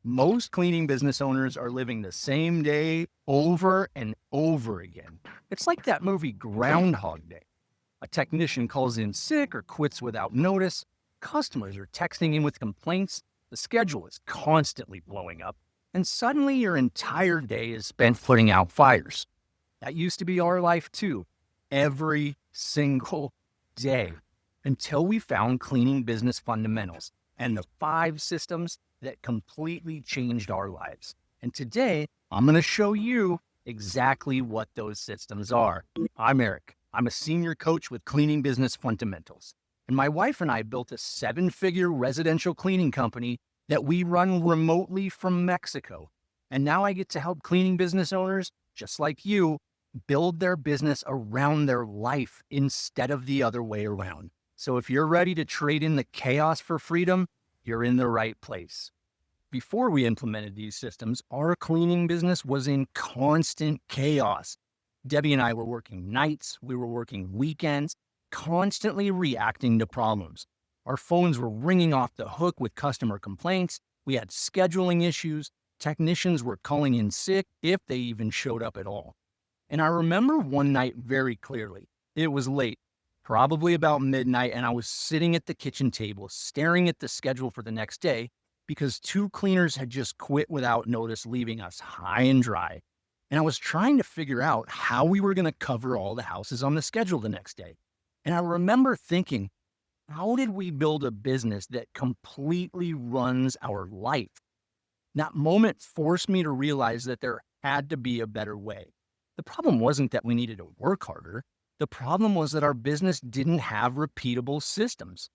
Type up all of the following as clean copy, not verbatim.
Most cleaning business owners are living the same day over and over again. It's like that movie Groundhog Day. A technician calls in sick or quits without notice. Customers are texting in with complaints. The schedule is constantly blowing up. And suddenly your entire day is spent putting out fires. That used to be our life too, every single day, until we found cleaning business fundamentals and the 5 systems that completely changed our lives. And today, I'm going to show you exactly what those systems are. I'm Eric. I'm a senior coach with Cleaning Business Fundamentals. And my wife and I built a 7-figure residential cleaning company that we run remotely from Mexico. And now I get to help cleaning business owners, just like you, build their business around their life instead of the other way around. So if you're ready to trade in the chaos for freedom, you're in the right place. Before we implemented these systems, our cleaning business was in constant chaos. Debbie and I were working nights, we were working weekends, constantly reacting to problems. Our phones were ringing off the hook with customer complaints. We had scheduling issues. Technicians were calling in sick if they even showed up at all. And I remember one night very clearly. It was late, probably about midnight, and I was sitting at the kitchen table staring at the schedule for the next day because 2 cleaners had just quit without notice, leaving us high and dry. And I was trying to figure out how we were going to cover all the houses on the schedule the next day. And I remember thinking, how did we build a business that completely runs our life? That moment forced me to realize that there had to be a better way. The problem wasn't that we needed to work harder. The problem was that our business didn't have repeatable systems.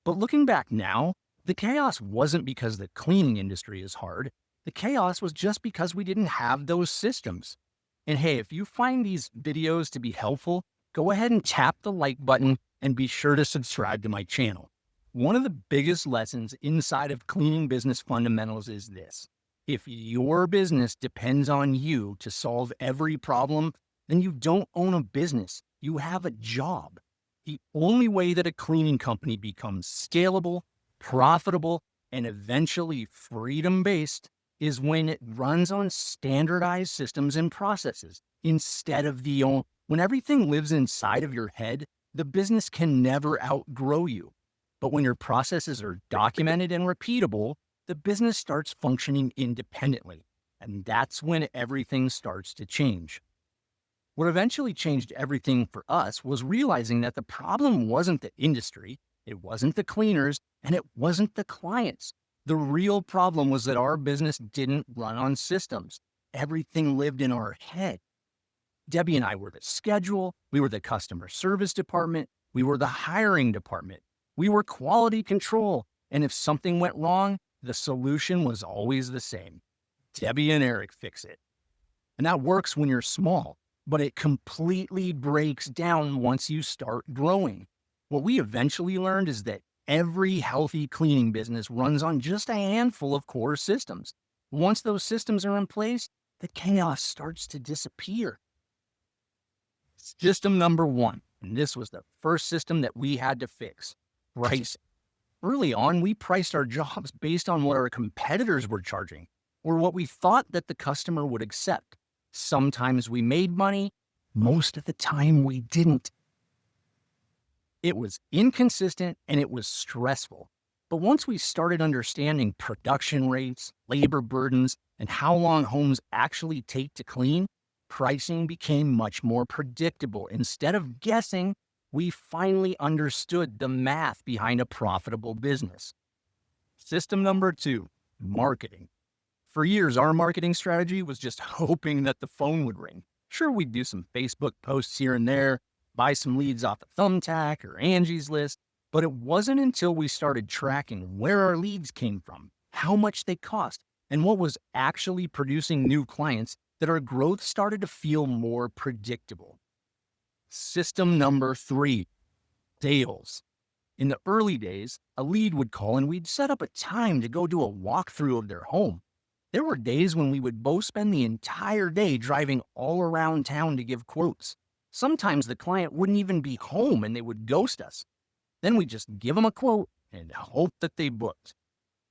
But looking back now, the chaos wasn't because the cleaning industry is hard. The chaos was just because we didn't have those systems. And hey, if you find these videos to be helpful, go ahead and tap the like button and be sure to subscribe to my channel. One of the biggest lessons inside of Cleaning Business Fundamentals is this. If your business depends on you to solve every problem, then you don't own a business. You have a job. The only way that a cleaning company becomes scalable, profitable, and eventually freedom-based is when it runs on standardized systems and processes instead of when everything lives inside of your head, the business can never outgrow you. But when your processes are documented and repeatable, the business starts functioning independently, and that's when everything starts to change. What eventually changed everything for us was realizing that the problem wasn't the industry, it wasn't the cleaners, and it wasn't the clients. The real problem was that our business didn't run on systems. Everything lived in our head. Debbie and I were the schedule, we were the customer service department, we were the hiring department, we were quality control, and if something went wrong, the solution was always the same. Debbie and Eric fix it. And that works when you're small, but it completely breaks down once you start growing. What we eventually learned is that every healthy cleaning business runs on just a handful of core systems. Once those systems are in place, the chaos starts to disappear. System number 1, and this was the first system that we had to fix, pricing. Early on, we priced our jobs based on what our competitors were charging or what we thought that the customer would accept. Sometimes we made money, most of the time we didn't. It was inconsistent and it was stressful. But once we started understanding production rates, labor burdens, and how long homes actually take to clean, pricing became much more predictable. Instead of guessing, we finally understood the math behind a profitable business. System number 2, marketing. For years, our marketing strategy was just hoping that the phone would ring. Sure, we'd do some Facebook posts here and there, buy some leads off of Thumbtack or Angie's List, but it wasn't until we started tracking where our leads came from, how much they cost, and what was actually producing new clients that our growth started to feel more predictable. System number 3, sales. In the early days, a lead would call and we'd set up a time to go do a walkthrough of their home. There were days when we would both spend the entire day driving all around town to give quotes. Sometimes the client wouldn't even be home and they would ghost us. Then we'd just give them a quote and hope that they booked.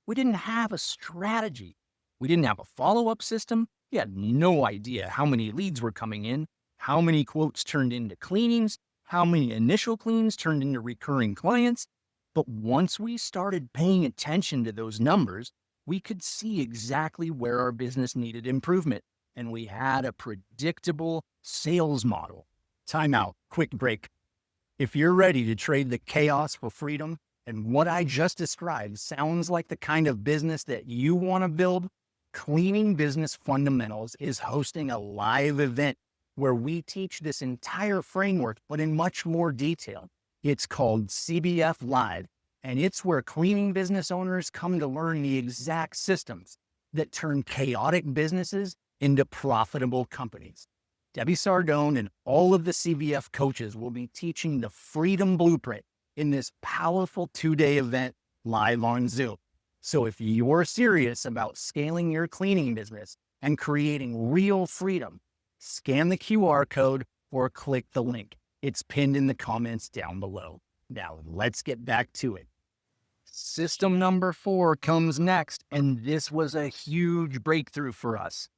We didn't have a strategy. We didn't have a follow-up system. We had no idea how many leads were coming in, how many quotes turned into cleanings, how many initial cleans turned into recurring clients. But once we started paying attention to those numbers, we could see exactly where our business needed improvement. And we had a predictable sales model. Time out, quick break. If you're ready to trade the chaos for freedom, and what I just described sounds like the kind of business that you want to build, Cleaning Business Fundamentals is hosting a live event where we teach this entire framework, but in much more detail. It's called CBF Live, and it's where cleaning business owners come to learn the exact systems that turn chaotic businesses into profitable companies. Debbie Sardone and all of the CBF coaches will be teaching the Freedom Blueprint in this powerful 2-day event live on Zoom. So if you're serious about scaling your cleaning business and creating real freedom, scan the QR code or click the link. It's pinned in the comments down below. Now let's get back to it. System number 4 comes next, and this was a huge breakthrough for us.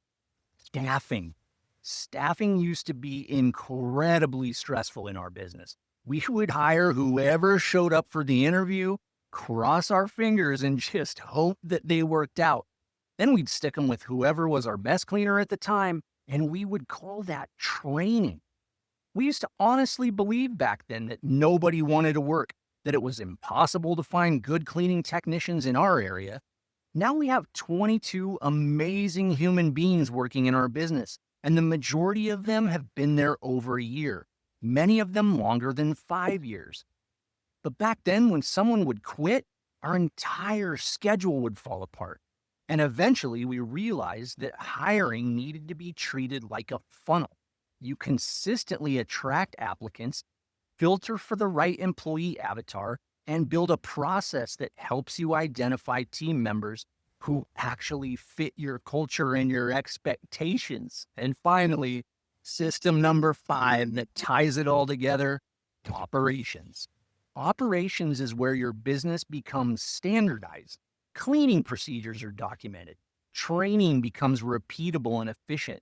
Staffing. Staffing used to be incredibly stressful in our business. We would hire whoever showed up for the interview, cross our fingers, and just hope that they worked out. Then we'd stick them with whoever was our best cleaner at the time, and we would call that training. We used to honestly believe back then that nobody wanted to work, that it was impossible to find good cleaning technicians in our area. Now we have 22 amazing human beings working in our business, and the majority of them have been there over a year, many of them longer than 5 years. But back then, when someone would quit, our entire schedule would fall apart. And eventually we realized that hiring needed to be treated like a funnel. You consistently attract applicants, filter for the right employee avatar, and build a process that helps you identify team members who actually fit your culture and your expectations. And finally, system number 5 that ties it all together, operations. Operations is where your business becomes standardized. Cleaning procedures are documented. Training becomes repeatable and efficient.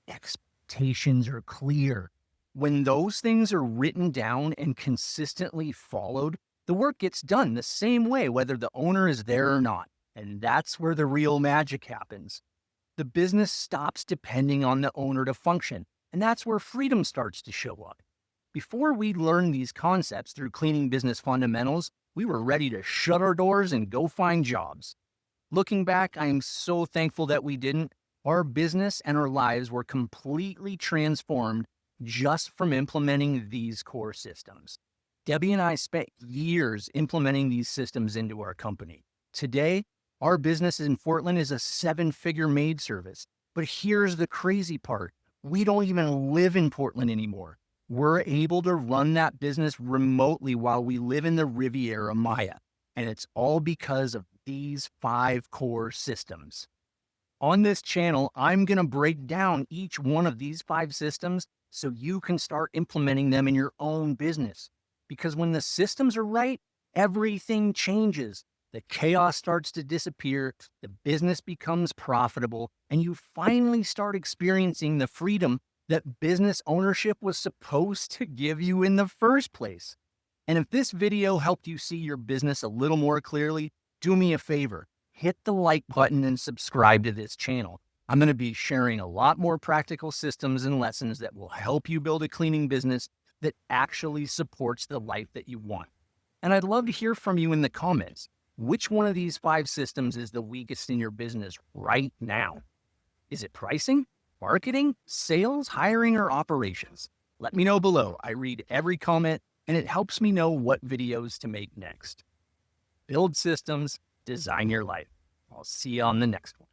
Expectations are clear. When those things are written down and consistently followed, the work gets done the same way, whether the owner is there or not. And that's where the real magic happens. The business stops depending on the owner to function, and that's where freedom starts to show up. Before we learned these concepts through Cleaning Business Fundamentals, we were ready to shut our doors and go find jobs. Looking back, I am so thankful that we didn't. Our business and our lives were completely transformed just from implementing these core systems. Debbie and I spent years implementing these systems into our company. Today, our business in Portland is a 7-figure maid service. But here's the crazy part. We don't even live in Portland anymore. We're able to run that business remotely while we live in the Riviera Maya. And it's all because of these 5 core systems. On this channel, I'm going to break down each one of these 5 systems so you can start implementing them in your own business. Because when the systems are right, everything changes. The chaos starts to disappear, the business becomes profitable, and you finally start experiencing the freedom that business ownership was supposed to give you in the first place. And if this video helped you see your business a little more clearly, do me a favor, hit the like button and subscribe to this channel. I'm going to be sharing a lot more practical systems and lessons that will help you build a cleaning business that actually supports the life that you want. And I'd love to hear from you in the comments. Which one of these 5 systems is the weakest in your business right now? Is it pricing, marketing, sales, hiring, or operations? Let me know below. I read every comment, and it helps me know what videos to make next. Build systems, design your life. I'll see you on the next one.